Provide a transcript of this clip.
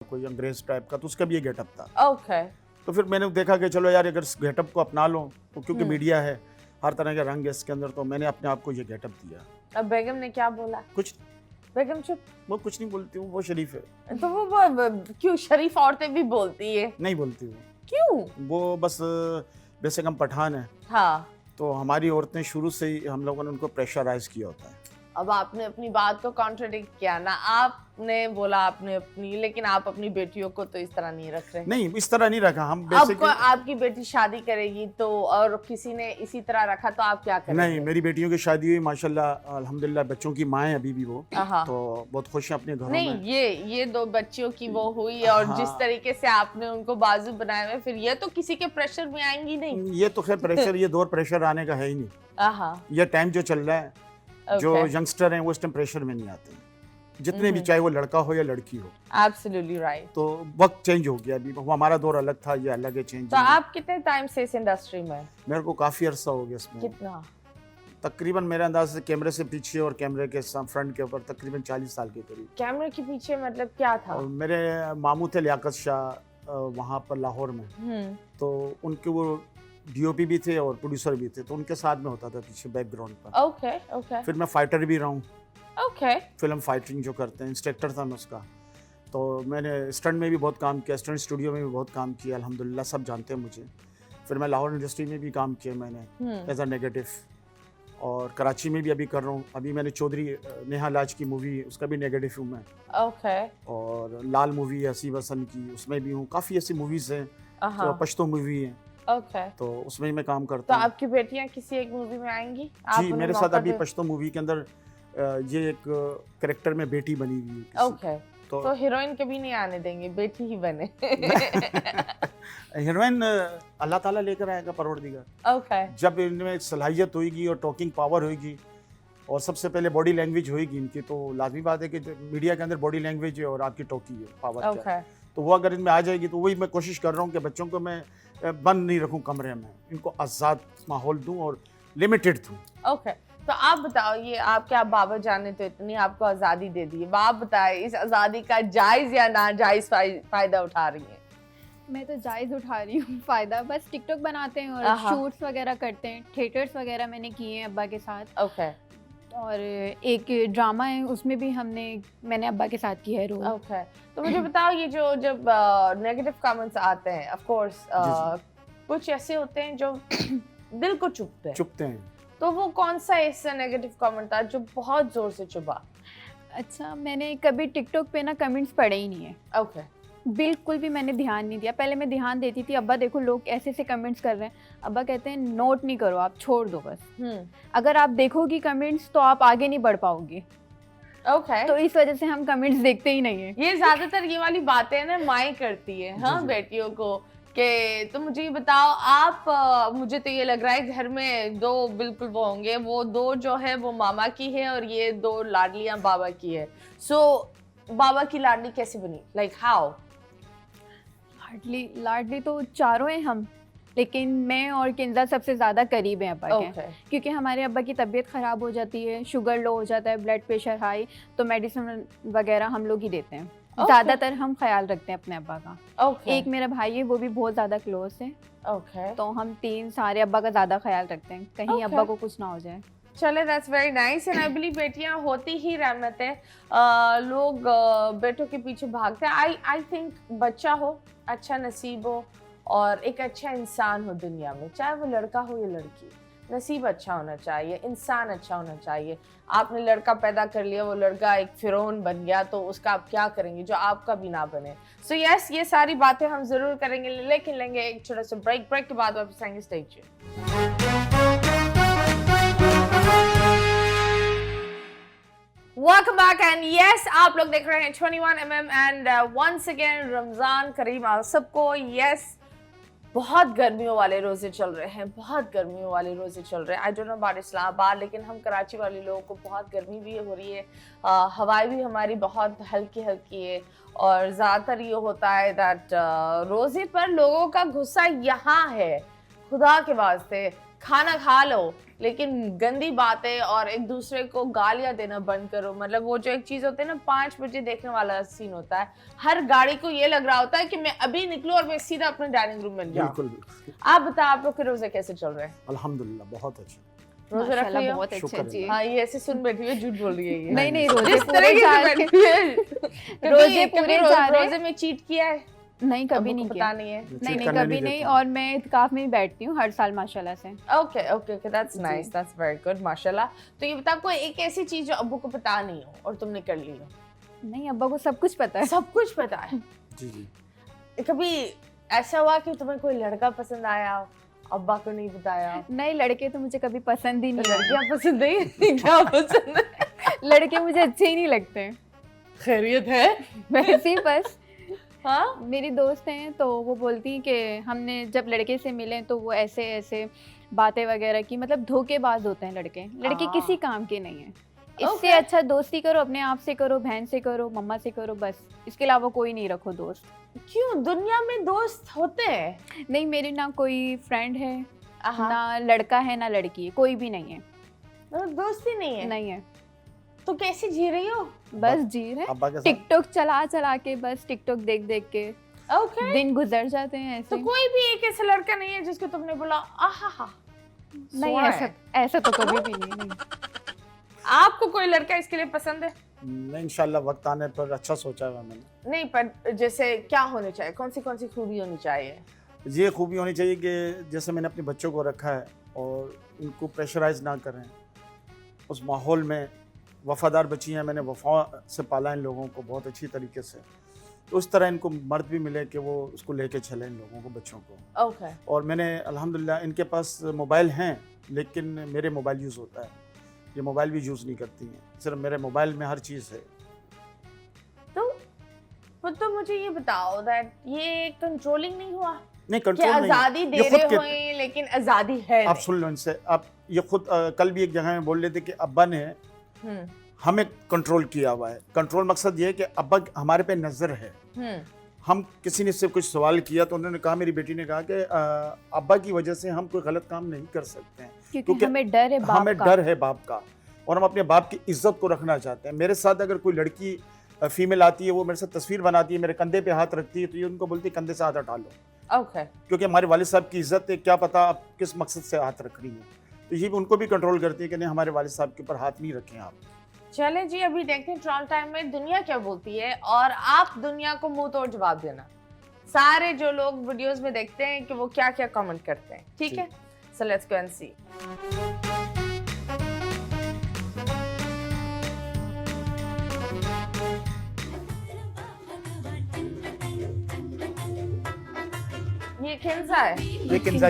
कोई अंग्रेज टाइप का, तो उसका भी ये गेटअप था। ओके। तो फिर मैंने देखा कि चलो यार अगर इस गेटअप को अपना लो, तो क्योंकि हम्म। मीडिया है, हर तरह के रंग है इसके अंदर, तो मैंने अपने आप को ये गेटअप दिया। अब बेगम ने क्या बोला? कुछ बेगम चुप। वो कुछ नहीं बोलती हूँ, वो शरीफ है। तो क्यों शरीफ औरतें भी बोलती है? नहीं बोलती हूँ क्यों? वो, बस बेसिक हम पठान हैं, हाँ। तो हमारी औरतें शुरू से ही हम लोगों ने उनको प्रेशराइज किया होता है। अब आपने अपनी बात को कॉन्ट्रडिक्ट किया ना, आपने बोला आपने अपनी, लेकिन आप अपनी बेटियों को तो इस तरह नहीं रख रहे। नहीं, इस तरह नहीं रखा हम। आपको आपकी बेटी शादी करेगी तो और किसी ने इसी तरह रखा तो आप क्या करेंगे? नहीं, मेरी बेटियों की शादी हुई माशाल्लाह, अल्हम्दुलिल्लाह, बच्चों की माँ है अभी भी वो, तो बहुत खुश है अपने घरों नहीं, में। ये दो बच्चियों की वो हुई, और हाँ। जिस तरीके से आपने उनको बाजू बनाए हुए, फिर ये तो किसी के प्रेशर में आएंगी नहीं। ये तो खैर प्रेशर, ये दौर प्रेशर आने का है ही नहीं। ये टाइम जो चल रहा है, जो यंगस्टर हैं वो इस टाइम प्रेशर में नहीं आते, जितने भी, चाहे वो लड़का हो या लड़की हो। Absolutely right. तो वक्त चेंज हो गया, अभी वो हमारा दौर अलग था, ये अलग है, चेंज। तो आप कितने टाइम से इस इंडस्ट्री में? मेरे को काफी अरसा हो गया इसमें। कितना? तकरीबन मेरे अंदाज से कैमरे से पीछे और कैमरे के फ्रंट के ऊपर तकरीबन 40 साल के करीब। कैमरे के पीछे मतलब क्या था? और मेरे मामू थे लियाकत शाह वहाँ पर लाहौर में, तो उनके वो डीओपी भी थे और प्रोड्यूसर भी थे, तो उनके साथ में होता था पीछे बैकग्राउंड पर। Okay okay. फिर मैं फाइटर भी रहा हूँ, ओके। फिल्म फाइटिंग जो करते हैं, इंस्ट्रक्टर था मैं उसका। तो मैंने स्टंट में भी बहुत काम किया, स्टंट स्टूडियो में भी बहुत काम किया, अल्हम्दुलिल्लाह सब जानते हैं मुझे। फिर मैं लाहौर इंडस्ट्री में भी काम किया मैंने एज अ नेगेटिव, और कराची में भी अभी कर रहा हूँ। अभी मैंने चौधरी नेहा लाज की मूवी, उसका भी नेगेटिव हूँ मैं। ओके। और लाल मूवी है हसीब हसन की, उसमें भी हूँ। काफ़ी ऐसी मूवीज़ हैं जो पश्तो मूवी है, ओके। तो उसमें मैं काम तो करता हूँ। आपकी बेटियां किसी एक मूवी में आएंगी? जी, मेरे साथ अभी पश्तो मूवी के अंदर ये एक कैरेक्टर में बेटी बनी हुई है। ओके। तो हीरोइन कभी नहीं आने देंगे, बेटी ही बने। हीरोइन अल्लाह ताला लेकर आएगा, परवरदिगार। ओके। जब इनमें सलाहियत होगी और टॉकिंग पावर होगी, और सबसे पहले बॉडी लैंग्वेज होगी इनकी, तो लाजमी बात है कि मीडिया के अंदर बॉडी लैंग्वेज है और आपकी टॉकिंग है, पावर क्या है, तो वो अगर इनमें आ जाएगी, तो वही मैं कोशिश कर रहा हूँ कि बच्चों को मैं बंद नहीं रखूँ कमरे में, इनको आज़ाद माहौल दूँ और लिमिटेड दूँ। ओके। तो आप बताओ, ये आपके आप बाबा जान ने तो इतनी आपको आज़ादी दे दी है, आप बताएं इस आज़ादी का जायज़ या नाजायज़ फ़ायदा उठा रही हैं? मैं तो जायज़ उठा रही हूँ फ़ायदा। बस टिकटॉक बनाते हैं और शूट्स वगैरह करते हैं, थिएटर्स वगैरह मैंने किए हैं अब्बा के साथ। ओके। और एक ड्रामा है, उसमें भी मैंने अब्बा के साथ किया है रोल। ओके। तो मुझे बताओ, ये जब नेगेटिव कमेंट्स आते हैं, ऑफ कोर्स कुछ ऐसे होते हैं जो दिल को चुभते हैं, तो वो कौन सा ऐसा नेगेटिव कमेंट था जो बहुत जोर से चुभा? अच्छा, मैंने कभी टिकटॉक पे ना कमेंट्स पढ़े ही नहीं है। ओके। बिल्कुल भी मैंने ध्यान नहीं दिया। पहले मैं ध्यान देती थी, अब्बा देखो लोग ऐसे ऐसे कमेंट्स कर रहे हैं, अब्बा कहते हैं नोट नहीं करो, आप छोड़ दो बस। अगर आप देखोगी कमेंट्स तो आप आगे नहीं बढ़ पाओगी। ओके। तो इस वजह से हम कमेंट्स देखते ही नहीं है। ये ज्यादातर ये वाली बातें ना माएँ करती है, हाँ, बेटियों को, कि तो मुझे ये बताओ आप, मुझे तो ये लग रहा है घर में दो बिल्कुल वो होंगे, वो दो जो है वो मामा की है और ये दो लाडलियां बाबा की है। सो बाबा की लाडली कैसे बनी? Like how? लाडली तो चारों हैं हम, लेकिन मैं और किंजा सबसे ज़्यादा करीब हैं अब्बा के। क्योंकि हमारे अब्बा की तबीयत ख़राब हो जाती है, शुगर लो हो जाता है, ब्लड प्रेशर हाई, तो मेडिसिन वगैरह हम लोग ही देते हैं। ज़्यादातर हम ख्याल रखते हैं अपने अब्बा का। एक मेरा भाई है, वो भी बहुत ज़्यादा क्लोज है। तो हम तीन सारे अब्बा का ज़्यादा ख्याल रखते हैं, कहीं अब्बा को कुछ ना हो जाए। चले, that's very nice. And I believe बेटियां होती ही रहमत है, लोग बेटों के पीछे भागते हैं। आई थिंक बच्चा हो, अच्छा नसीब हो और एक अच्छा इंसान हो दुनिया में, चाहे वो लड़का हो या लड़की, नसीब अच्छा होना चाहिए, इंसान अच्छा होना चाहिए। आपने लड़का पैदा कर लिया, वो लड़का एक फिरौन बन गया, तो उसका आप क्या करेंगे जो आपका भी ना बने? सो यस, ये सारी बातें हम जरूर करेंगे, लेकिन लेंगे एक छोटा सा ब्रेक के बाद वापस आएंगे। Stay tuned. Welcome back and yes, आप लोग देख रहे हैं 21mm and once again Ramzan करीम आप सबको। यस, बहुत गर्मियों वाले रोजे चल रहे हैं, बहुत गर्मियों वाले रोजे चल रहे हैं। I don't know about Islamabad, लेकिन हम कराची वाले लोगों को बहुत गर्मी भी हो रही है, हवाएं भी हमारी बहुत हल्की हल्की है, और ज़्यादातर ये होता है दैट रोजे पर लोगों का गुस्सा यहाँ है, खुदा के वास्ते खाना खा लो, लेकिन गंदी बातें और एक दूसरे को गालियां देना बंद करो। मतलब वो जो एक चीज होती है ना 5 बजे देखने वाला सीन होता है, हर गाड़ी को ये लग रहा होता है कि मैं अभी निकलूं और मैं सीधा अपने डाइनिंग रूम में जाऊं। बिल्कुल। आप बताओ आप लोग के रोजे कैसे चल रहे हैं? अल्हम्दुलिल्लाह बहुत अच्छे। रोजे रख रही हो? बहुत अच्छे शुक्र जी। हाँ, ये ऐसे सुन बैठी है, झूठ बोल रही है ये। नहीं रोजे जिस पूरे तरीके जा से रहे बैठी है। रोजे कभी पूरे जा रहे रोजे में चीट किया है? नहीं कभी अब्बू नहीं को किया। पता नहीं है। नहीं करने कभी नहीं नहीं। देता। और मैं इत्काफ में ही बैठती हूँ हर साल माशाल्लाह से। Okay okay okay, that's nice, that's very good, माशाल्लाह। तो ये बता, कोई एक ऐसी चीज जो अब्बू को पता नहीं हो और तुमने कर ली हो? नहीं अब्बा को सब कुछ पता है। सब कुछ पता है। जी जी। कभी ऐसा हुआ कि तुम्हें कोई लड़का पसंद आया, अब्बा को नहीं बताया? नहीं लड़के तो मुझे कभी पसंद ही तो नहीं आए। लड़कियां पसंद नहीं? क्या पसंद है? लड़के मुझे अच्छे ही नहीं लगते। खैरियत है? वैसे ही बस हाँ, मेरी दोस्त हैं तो वो बोलती हैं कि हमने जब लड़के से मिले तो वो ऐसे ऐसे बातें वगैरह की, मतलब धोखेबाज होते हैं लड़के। लड़के हाँ। किसी काम के नहीं है। इससे Okay. अच्छा दोस्ती करो, अपने आप से करो, बहन से करो, मम्मा से करो, बस इसके अलावा कोई नहीं रखो दोस्त। क्यों? दुनिया में दोस्त होते हैं। नहीं मेरी ना कोई फ्रेंड है, हाँ, ना लड़का है, ना लड़की है, कोई भी नहीं है। मतलब दोस्ती नहीं है? नहीं है। तो कैसे जी रही हो? बस जी रहे अब्बा के साथ टिकटॉक चला चला के, बस टिकटॉक देख देख के ओके। दिन गुजर जाते हैं तो ऐसे। कोई भी एक ऐसा लड़का नहीं है जिसको तुमने बोला आहा? नहीं सोना ऐसा है। ऐसा तो कभी भी नहीं। आपको कोई लड़का इसके लिए पसंद है? नहीं, इंशाल्लाह वक्त आने पर अच्छा सोचा हुआ मैंने। नहीं, पर जैसे क्या होने चाहिए, कौन सी खूबी होनी चाहिए? ये खूबी होनी चाहिए कि जैसे मैंने अपने बच्चों को रखा है और इनको प्रेशराइज ना करें, उस माहौल में वफादार बच्ची हैं, मैंने वफा से पाला इन लोगों को बहुत अच्छी तरीके से, तो उस तरह इनको मर्द भी मिले कि वो उसको लेके चले इन लोगों को, बच्चों को। ओके। और मैंने अल्हम्दुलिल्लाह इनके पास मोबाइल हैं लेकिन मेरे मोबाइल यूज़ होता है, ये मोबाइल भी यूज़ नहीं करती हैं, सिर्फ मेरे मोबाइल में हर चीज़ है। तो मुझे ये बताओ दैट ये कंट्रोलिंग नहीं हुआ नहीं कि कंट्रोल नहीं, आजादी दे ये खुद रहे के- हुए लेकिन आजादी है आप सुन लो इनसे, आप ये खुद कल भी एक जगह में बोल रहे थे कि अब्बा ने नहीं। हमें कंट्रोल किया हुआ है। कंट्रोल मकसद ये है कि अब्बा हमारे पे नज़र है। हम किसी ने इससे कुछ सवाल किया तो उन्होंने कहा, मेरी बेटी ने कहा कि अब्बा की वजह से हम कोई गलत काम नहीं कर सकते हैं, क्योंकि हमें डर है बाप हमें का। डर है बाप का और हम अपने बाप की इज्जत को रखना चाहते हैं। मेरे साथ अगर कोई लड़की फीमेल आती है, वो मेरे साथ तस्वीर बनाती है, मेरे कंधे पे हाथ रखती है, तो ये उनको बोलती है कंधे से हाथ हटा लो, ओके। क्योंकि हमारे वालिद साहब की इज्जत है, क्या पता आप किस मकसद से हाथ रख रही हैं। तो ये भी उनको भी कंट्रोल करती है कि नहीं, हमारे वालिद साहब के ऊपर हाथ नहीं रखें आप। चले जी, अभी देखते हैं ट्रॉल टाइम में दुनिया क्या बोलती है और आप दुनिया को मुंह तोड़ जवाब देना। सारे जो लोग वीडियोस में देखते हैं कि वो क्या क्या कमेंट करते हैं, ठीक है? सो लेट्स गो एंड सी। ये किंजा है? ये किंजा